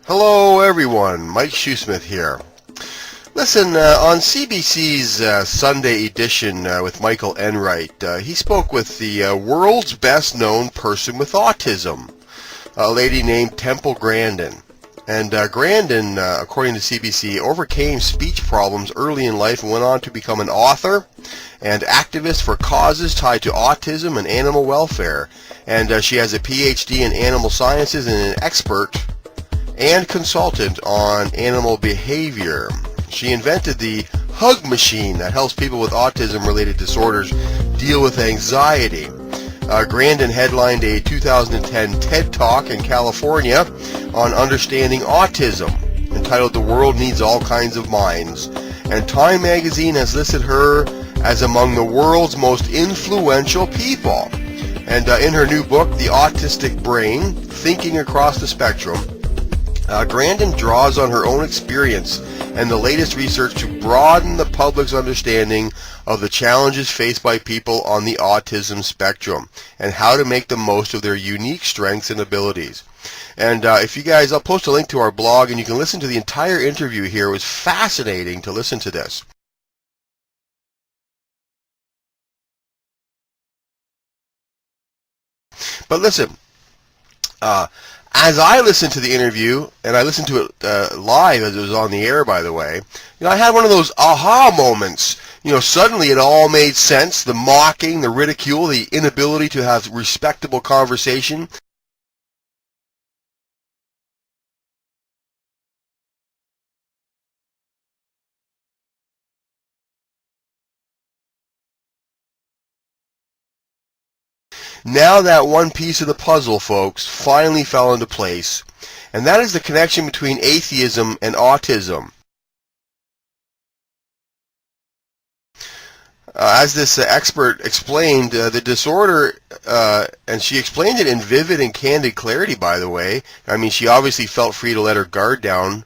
Hello everyone, Mike Shoesmith here. Listen, on CBC's Sunday edition with Michael Enright, he spoke with the world's best known person with autism, a lady named Temple Grandin. And Grandin, according to CBC, overcame speech problems early in life and went on to become an author and activist for causes tied to autism and animal welfare. And she has a PhD in animal sciences and an expert and consultant on animal behavior. She invented the hug machine that helps people with autism-related disorders deal with anxiety. Grandin headlined a 2010 TED Talk in California on understanding autism, entitled "The World Needs All Kinds of Minds," and Time magazine has listed her as among the world's most influential people. And in her new book, The Autistic Brain, Thinking Across the Spectrum, Grandin draws on her own experience and the latest research to broaden the public's understanding of the challenges faced by people on the autism spectrum and how to make the most of their unique strengths and abilities. And if you guys, I'll post a link to our blog and you can listen to the entire interview here. It was fascinating to listen to this. But listen, as I listened to the interview, and I listened to it live as it was on the air, by the way, I had one of those aha moments. Suddenly it all made sense. The mocking, the ridicule, the inability to have respectable conversation. Now that one piece of the puzzle, folks, finally fell into place, and that is the connection between atheism and autism. As this expert explained, the disorder, and she explained it in vivid and candid clarity, by the way. I mean, she obviously felt free to let her guard down,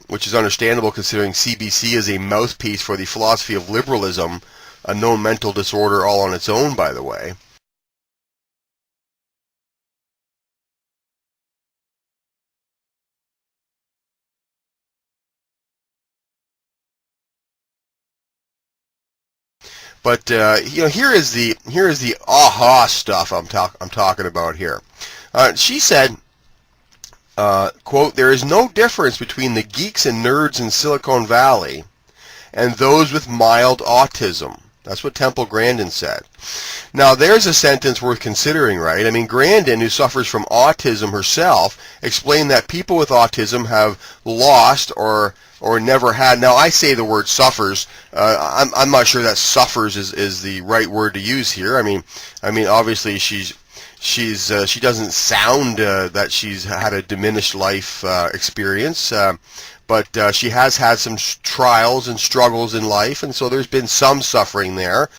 which is understandable considering CBC is a mouthpiece for the philosophy of liberalism, a known mental disorder all on its own, by the way. But here is the aha stuff I'm talking about here. She said, quote, "There is no difference between the geeks and nerds in Silicon Valley and those with mild autism." That's what Temple Grandin said. Now, there's a sentence worth considering, right? I mean, Grandin, who suffers from autism herself, explained that people with autism have lost or never had. Now, I say the word suffers. I'm not sure that suffers is the right word to use here. I mean, obviously she doesn't sound that she's had a diminished life experience. But she has had some trials and struggles in life, and so there's been some suffering there.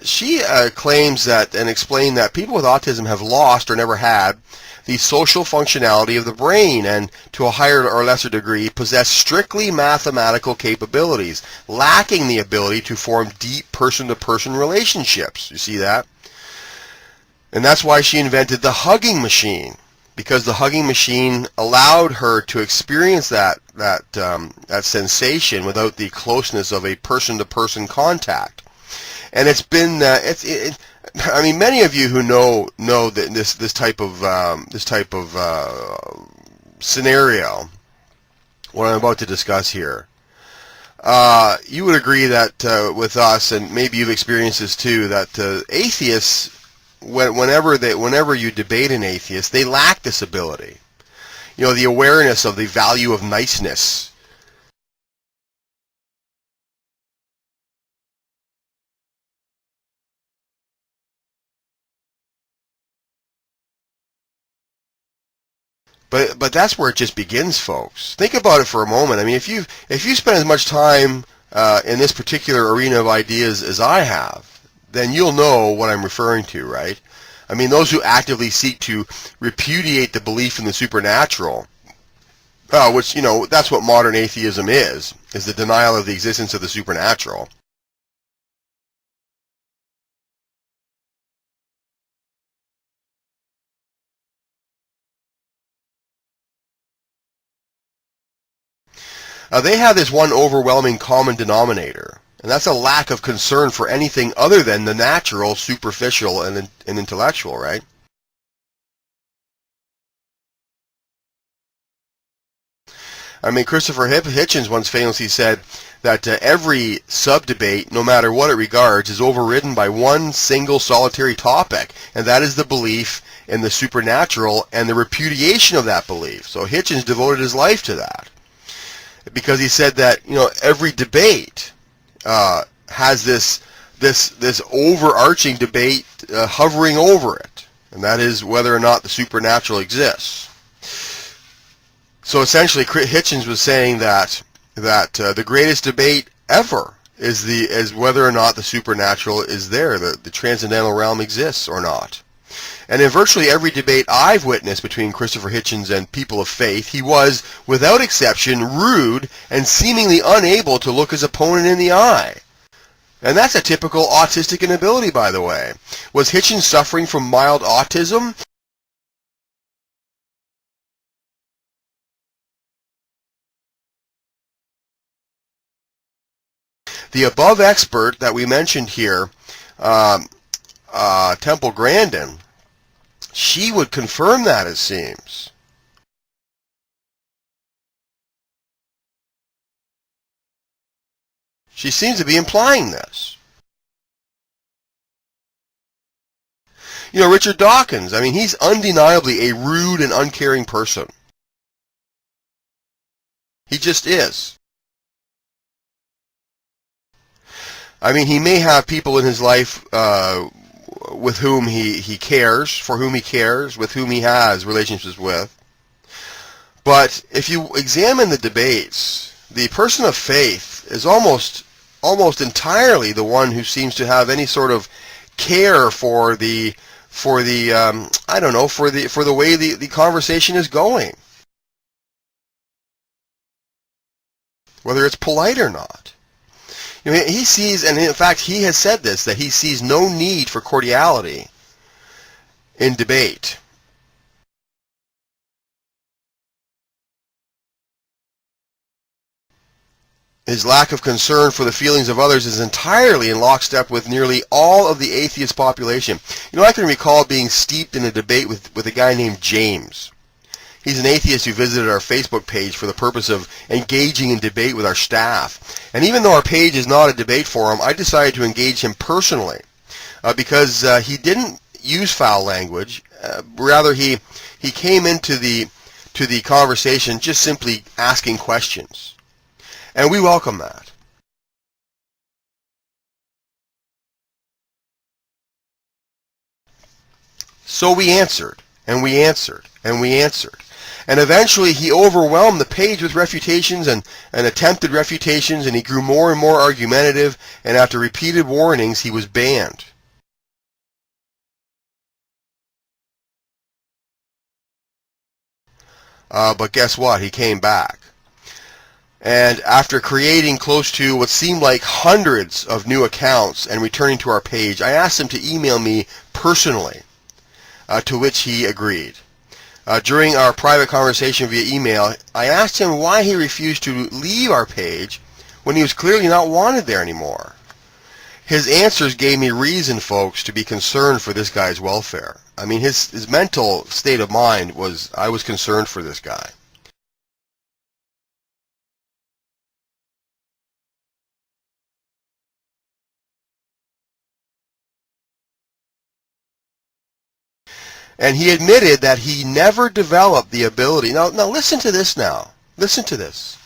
She claims that and explained that people with autism have lost or never had the social functionality of the brain and, to a higher or lesser degree, possess strictly mathematical capabilities, lacking the ability to form deep person-to-person relationships. You see that? And that's why she invented the hugging machine, because the hugging machine allowed her to experience that sensation without the closeness of a person-to-person contact. And it's been I mean, many of you who know that this type of scenario, what I'm about to discuss here, you would agree that with us, and maybe you've experienced this too, that atheists, whenever you debate an atheist, they lack this ability. The awareness of the value of niceness. But that's where it just begins, folks. Think about it for a moment. I mean, if you spend as much time in this particular arena of ideas as I have, then you'll know what I'm referring to, right? I mean, those who actively seek to repudiate the belief in the supernatural, which, that's what modern atheism is the denial of the existence of the supernatural. They have this one overwhelming common denominator, and that's a lack of concern for anything other than the natural, superficial, and intellectual, right? I mean, Christopher Hitchens once famously said that every sub-debate, no matter what it regards, is overridden by one single solitary topic, and that is the belief in the supernatural and the repudiation of that belief. So Hitchens devoted his life to that, because he said that, you know, every debate has this overarching debate hovering over it, and that is whether or not the supernatural exists. So essentially, Hitchens was saying that the greatest debate ever is whether or not the supernatural is there, the transcendental realm exists or not. And in virtually every debate I've witnessed between Christopher Hitchens and people of faith, he was, without exception, rude and seemingly unable to look his opponent in the eye. And that's a typical autistic inability, by the way. Was Hitchens suffering from mild autism? The above expert that we mentioned here, Temple Grandin, she would confirm that, it seems. She seems to be implying this. You know, Richard Dawkins, I mean, he's undeniably a rude and uncaring person. He just is. I mean, he may have people in his life with whom he cares, for whom he cares, with whom he has relationships with. But if you examine the debates, the person of faith is almost entirely the one who seems to have any sort of care for the I don't know, for the way the conversation is going, whether it's polite or not. You know, he sees, and in fact he has said this, that he sees no need for cordiality in debate. His lack of concern for the feelings of others is entirely in lockstep with nearly all of the atheist population. You know, I can recall being steeped in a debate with a guy named James. He's an atheist who visited our Facebook page for the purpose of engaging in debate with our staff. And even though our page is not a debate forum, I decided to engage him personally because he didn't use foul language. Rather, he came into the conversation just simply asking questions. And we welcome that. So we answered, and we answered, and we answered. And eventually he overwhelmed the page with refutations and attempted refutations, and he grew more and more argumentative, and after repeated warnings he was banned. But guess what? He came back. And after creating close to what seemed like hundreds of new accounts and returning to our page, I asked him to email me personally, to which he agreed. During our private conversation via email, I asked him why he refused to leave our page when he was clearly not wanted there anymore. His answers gave me reason, folks, to be concerned for this guy's welfare. I mean, his mental state of mind was, I was concerned for this guy. And he admitted that he never developed the ability. Now listen to this now. Listen to this.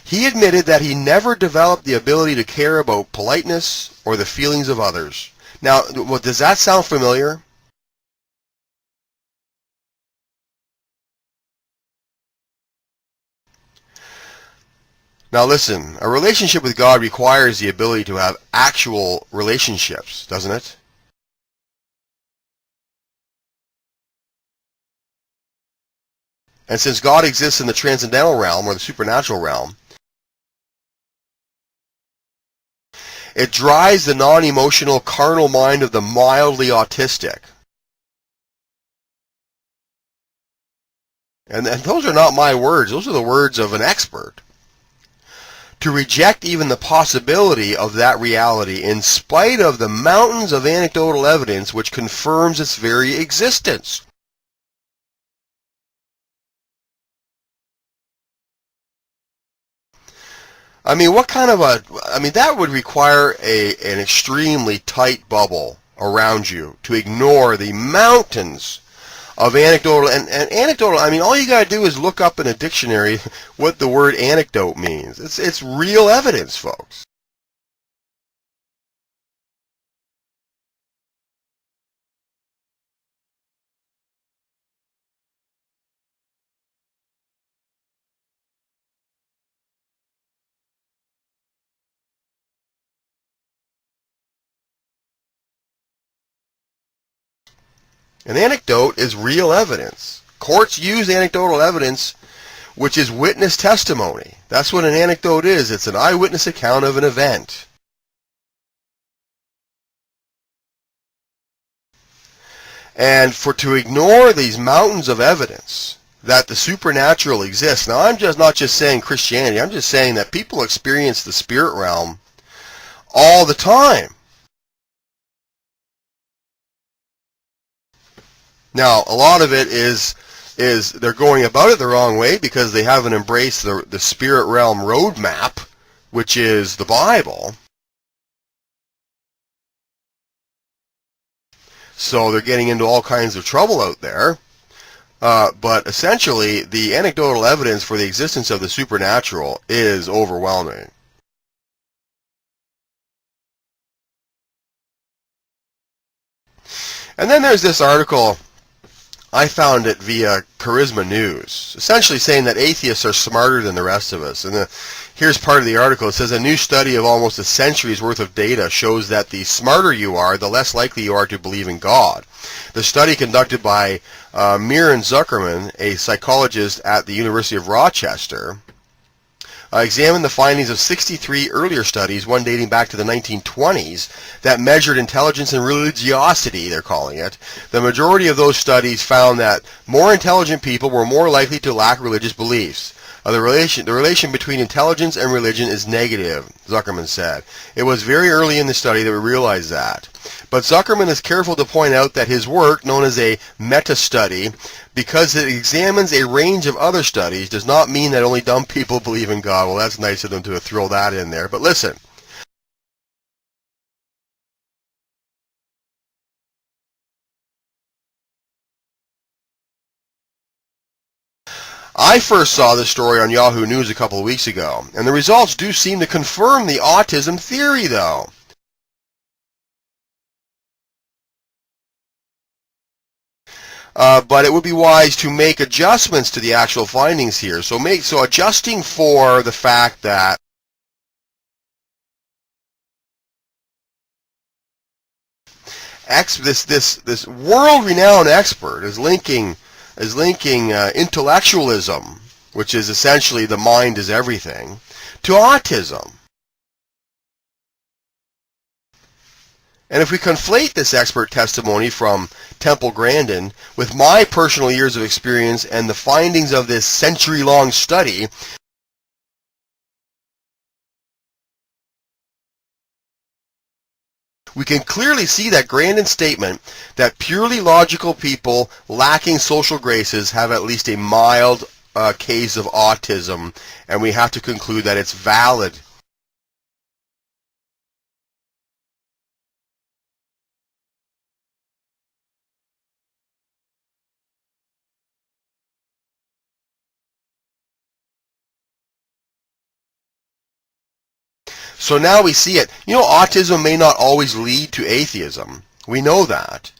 He admitted that he never developed the ability to care about politeness or the feelings of others. Now, does that sound familiar? Now listen, a relationship with God requires the ability to have actual relationships, doesn't it? And since God exists in the transcendental realm, or the supernatural realm, it drives the non-emotional, carnal mind of the mildly autistic. And those are not my words. Those are the words of an expert. to reject even the possibility of that reality in spite of the mountains of anecdotal evidence which confirms its very existence. I mean, that would require an extremely tight bubble around you to ignore the mountains of anecdotal, and anecdotal, I mean, all you got to do is look up in a dictionary what the word anecdote means. It's real evidence, folks. An anecdote is real evidence. Courts use anecdotal evidence, which is witness testimony. That's what an anecdote is. It's an eyewitness account of an event. And to ignore these mountains of evidence that the supernatural exists. Now, I'm just not just saying Christianity. I'm just saying that people experience the spirit realm all the time. Now, a lot of it is they're going about it the wrong way because they haven't embraced the spirit realm roadmap, which is the Bible. So they're getting into all kinds of trouble out there. But essentially, the anecdotal evidence for the existence of the supernatural is overwhelming. And then there's this article. I found it via Charisma News, essentially saying that atheists are smarter than the rest of us. And here's part of the article. It says, a new study of almost a century's worth of data shows that the smarter you are, the less likely you are to believe in God. The study conducted by Miran Zuckerman, a psychologist at the University of Rochester, examined the findings of 63 earlier studies, one dating back to the 1920s, that measured intelligence and religiosity, they're calling it. The majority of those studies found that more intelligent people were more likely to lack religious beliefs. The relation between intelligence and religion is negative, Zuckerman said. It was very early in the study that we realized that. But Zuckerman is careful to point out that his work, known as a meta-study, because it examines a range of other studies, does not mean that only dumb people believe in God. Well, that's nice of them to throw that in there. But listen. I first saw this story on Yahoo News a couple of weeks ago, and the results do seem to confirm the autism theory, though. But it would be wise to make adjustments to the actual findings here. So adjusting for the fact that this world-renowned expert is linking intellectualism, which is essentially the mind is everything, to autism. And if we conflate this expert testimony from Temple Grandin with my personal years of experience and the findings of this century-long study, we can clearly see that Grandin's statement that purely logical people lacking social graces have at least a mild case of autism, and we have to conclude that it's valid. So now we see it. You know, autism may not always lead to atheism. We know that.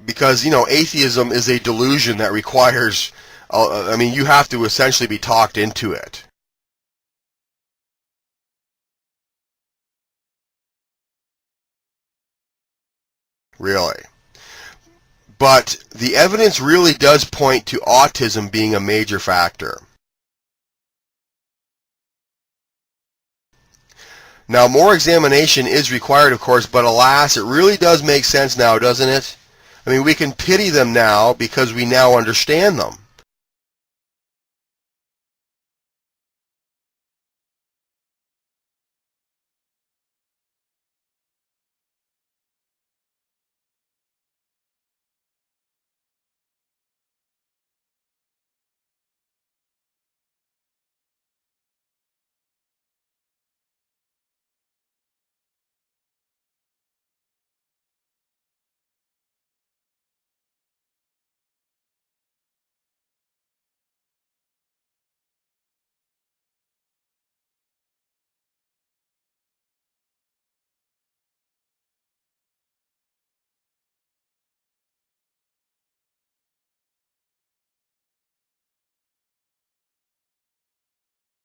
Because, you know, atheism is a delusion that requires, you have to essentially be talked into it. Really. But the evidence really does point to autism being a major factor. Now, more examination is required, of course, but alas, it really does make sense now, doesn't it? I mean, we can pity them now because we now understand them.